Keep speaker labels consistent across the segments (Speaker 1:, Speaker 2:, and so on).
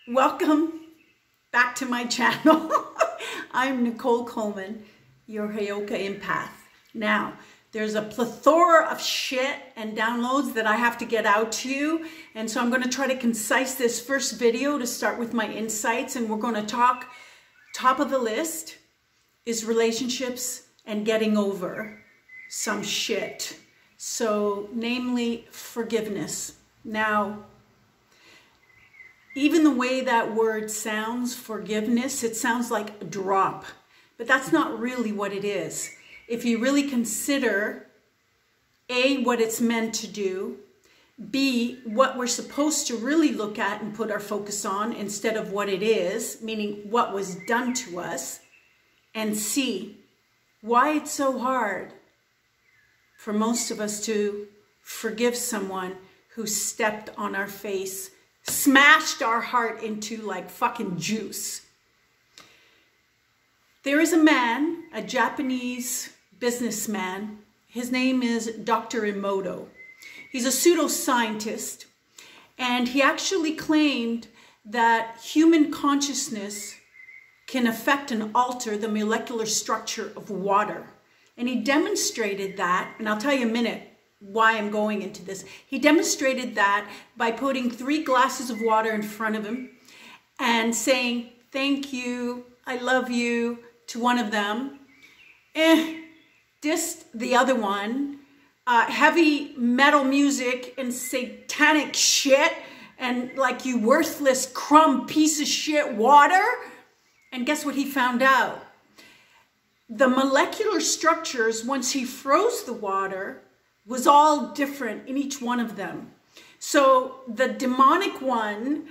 Speaker 1: Welcome back to my channel. I'm Nicole Coleman, your Heyoka Empath. Now, there's a plethora of shit and downloads that I have to get out to you. And so I'm going to try to concise this first video to start with my insights. And we're going to talk, top of the list is relationships and getting over some shit. So, namely, forgiveness. Now, even the way that word sounds, forgiveness, it sounds like a drop. But that's not really what it is. If you really consider, A, what it's meant to do, B, what we're supposed to really look at and put our focus on instead of what it is, meaning what was done to us, and C, why it's so hard for most of us to forgive someone who stepped on our face, smashed our heart into like fucking juice. There is a man, a Japanese businessman. His name is Dr. Emoto. He's a pseudoscientist, and he actually claimed that human consciousness can affect and alter the molecular structure of water. And he demonstrated that, and I'll tell you in a minute why I'm going into this. He demonstrated that by putting 3 glasses of water in front of him and saying, "Thank you, I love you," to one of them. Dissed the other one. Heavy metal music and satanic shit and like, "You worthless crumb piece of shit water." And guess what he found out? The molecular structures, once he froze the water, was all different in each one of them. So the demonic one,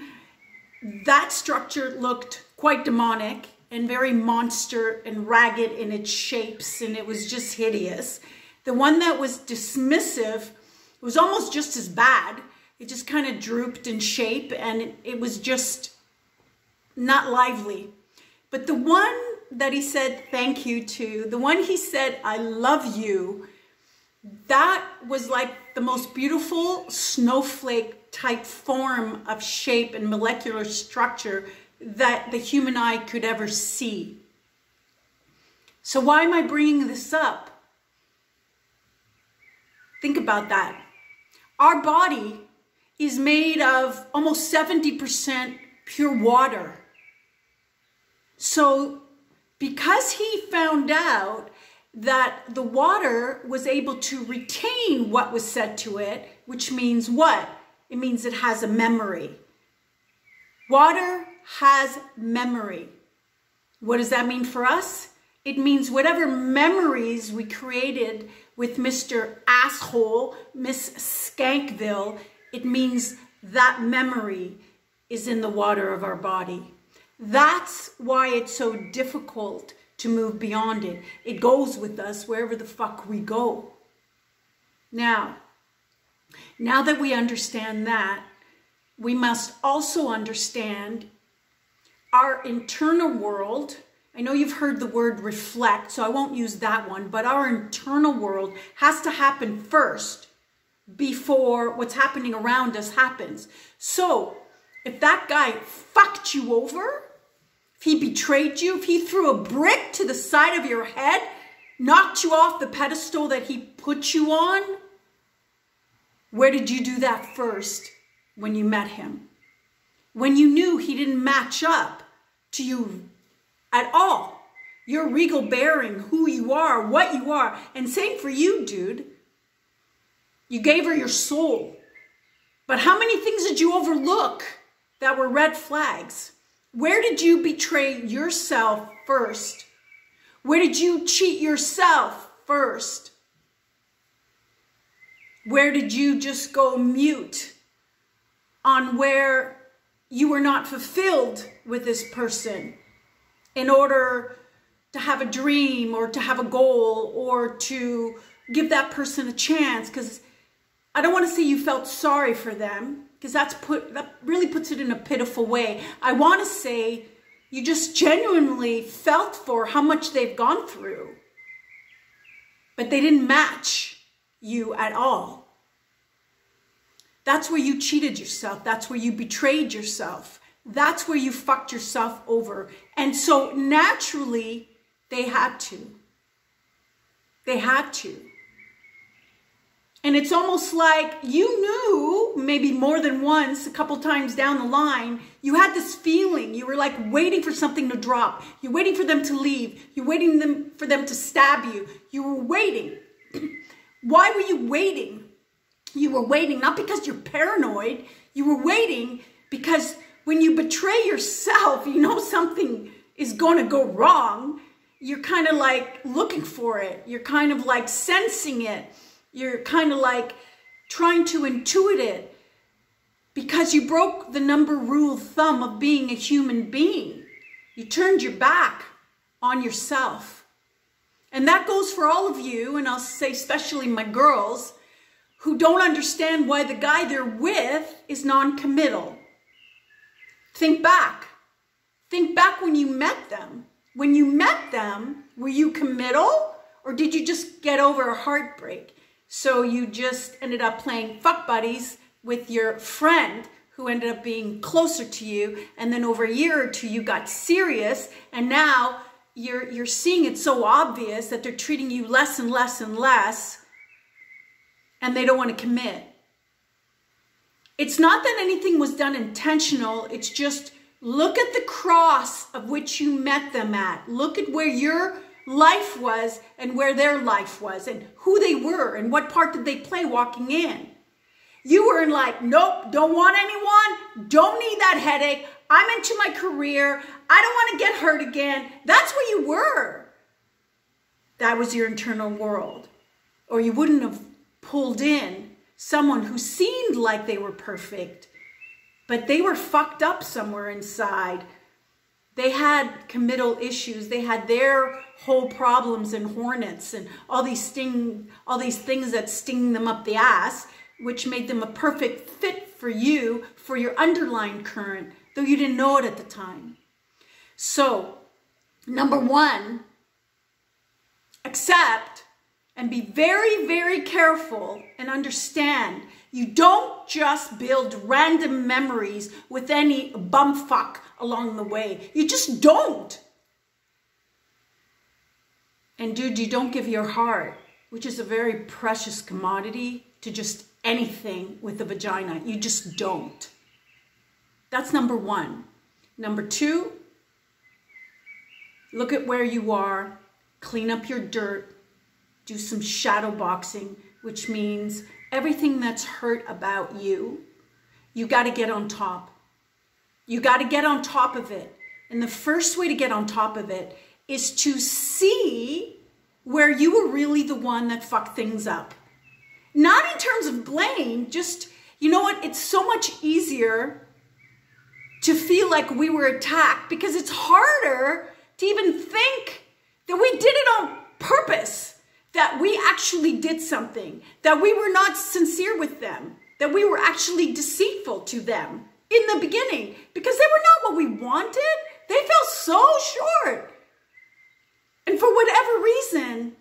Speaker 1: that structure looked quite demonic and very monster and ragged in its shapes, and it was just hideous. The one that was dismissive was almost just as bad. It just kind of drooped in shape, and it was just not lively. But the one that he said thank you to, the one he said "I love you," that was like the most beautiful snowflake type form of shape and molecular structure that the human eye could ever see. So why am I bringing this up? Think about that. Our body is made of almost 70% pure water. So because he found out that the water was able to retain what was said to it, which means what? It means it has a memory. Water has memory. What does that mean for us? It means whatever memories we created with Mr. Asshole, Miss Skankville, it means that memory is in the water of our body. That's why it's so difficult to move beyond it. It goes with us wherever the fuck we go. Now that we understand that, we must also understand our internal world. I know you've heard the word reflect, so I won't use that one, but our internal world has to happen first before what's happening around us happens. So if that guy fucked you over, if he betrayed you, if he threw a brick to the side of your head, knocked you off the pedestal that he put you on, where did you do that first? When you met him. When you knew he didn't match up to you at all. Your regal bearing, who you are, what you are. And same for you, dude. You gave her your soul. But how many things did you overlook that were red flags? Where did you betray yourself first? Where did you cheat yourself first? Where did you just go mute on where you were not fulfilled with this person in order to have a dream or to have a goal or to give that person a chance? Because I don't want to say you felt sorry for them, because that really puts it in a pitiful way. I want to say you just genuinely felt for how much they've gone through, but they didn't match you at all. That's where you cheated yourself. That's where you betrayed yourself. that's where you fucked yourself over. And so naturally, they had to. They had to. And it's almost like you knew maybe more than once, a couple times down the line, you had this feeling. You were like waiting for something to drop. You're waiting for them to leave. You're waiting for them to stab you. You were waiting. Why were you waiting? You were waiting not because you're paranoid. You were waiting because when you betray yourself, you know something is going to go wrong. You're kind of like looking for it. You're kind of like sensing it. You're kind of like trying to intuit it because you broke the number rule of thumb of being a human being. You turned your back on yourself. And that goes for all of you, and I'll say especially my girls, who don't understand why the guy they're with is non-committal. Think back. Think back when you met them. When you met them, were you committal, or did you just get over a heartbreak? So you just ended up playing fuck buddies with your friend who ended up being closer to you. And then over a year or two, you got serious. And now you're seeing it so obvious that they're treating you less and less and less. And they don't want to commit. It's not that anything was done intentional. It's just look at the cross of which you met them at. Look at where your life was and where their life was and who they were and what part did they play walking in. You were in like, nope, don't want anyone, don't need that headache, I'm into my career, I don't want to get hurt again. That's where you were. That was your internal world. Or you wouldn't have pulled in someone who seemed like they were perfect, but they were fucked up somewhere inside. They had committal issues. They had their whole problems and hornets and all these things that sting them up the ass, which made them a perfect fit for you, for your underlying current, though you didn't know it at the time. So, number one, accept and be very, very careful and understand you don't just build random memories with any bumfuck along the way. You just don't. And dude, you don't give your heart, which is a very precious commodity, to just anything with a vagina. You just don't. That's number one. Number two, look at where you are, clean up your dirt, do some shadow boxing, which means everything that's hurt about you, you got to get on top. You got to get on top of it. And the first way to get on top of it is to see where you were really the one that fucked things up. Not in terms of blame, just, you know what, it's so much easier to feel like we were attacked because it's harder to even think that we did it on purpose. That we actually did something, that we were not sincere with them, that we were actually deceitful to them in the beginning because they were not what we wanted. They fell so short. And for whatever reason,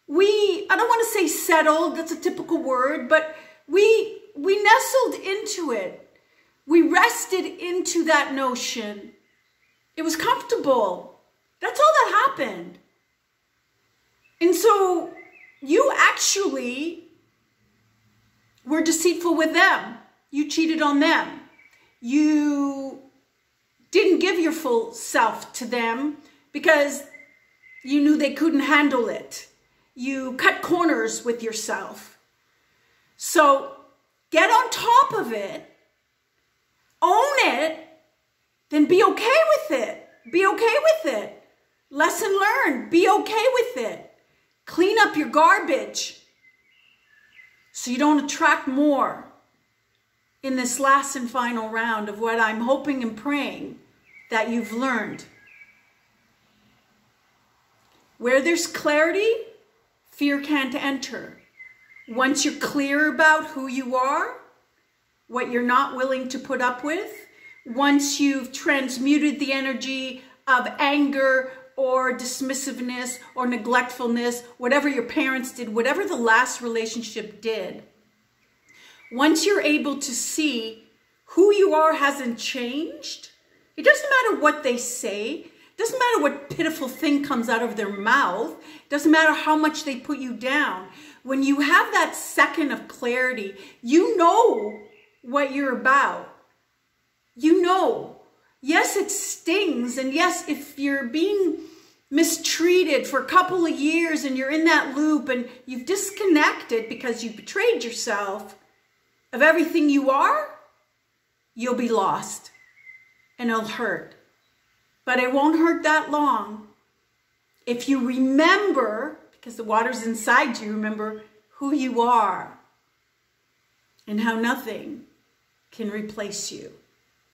Speaker 1: I don't want to say settled, that's a typical word, but we nestled into it. We rested into that notion. It was comfortable. That's all that happened. And so you actually were deceitful with them. You cheated on them. You didn't give your full self to them because you knew they couldn't handle it. You cut corners with yourself. So get on top of it, own it, then be okay with it. Be okay with it. Lesson learned, be okay with it. Clean up your garbage so you don't attract more in this last and final round of what I'm hoping and praying that you've learned. Where there's clarity, fear can't enter. Once you're clear about who you are, what you're not willing to put up with, once you've transmuted the energy of anger or dismissiveness or neglectfulness, whatever your parents did, whatever the last relationship did, once you're able to see who you are hasn't changed, It doesn't matter what they say. It doesn't matter what pitiful thing comes out of their mouth. It doesn't matter how much they put you down. When you have that second of clarity, you know what you're about. You know. Yes, it stings. And yes, if you're being mistreated for a couple of years and you're in that loop and you've disconnected because you betrayed yourself of everything you are, you'll be lost and it'll hurt. But it won't hurt that long if you remember, because the water's inside you, remember who you are and how nothing can replace you.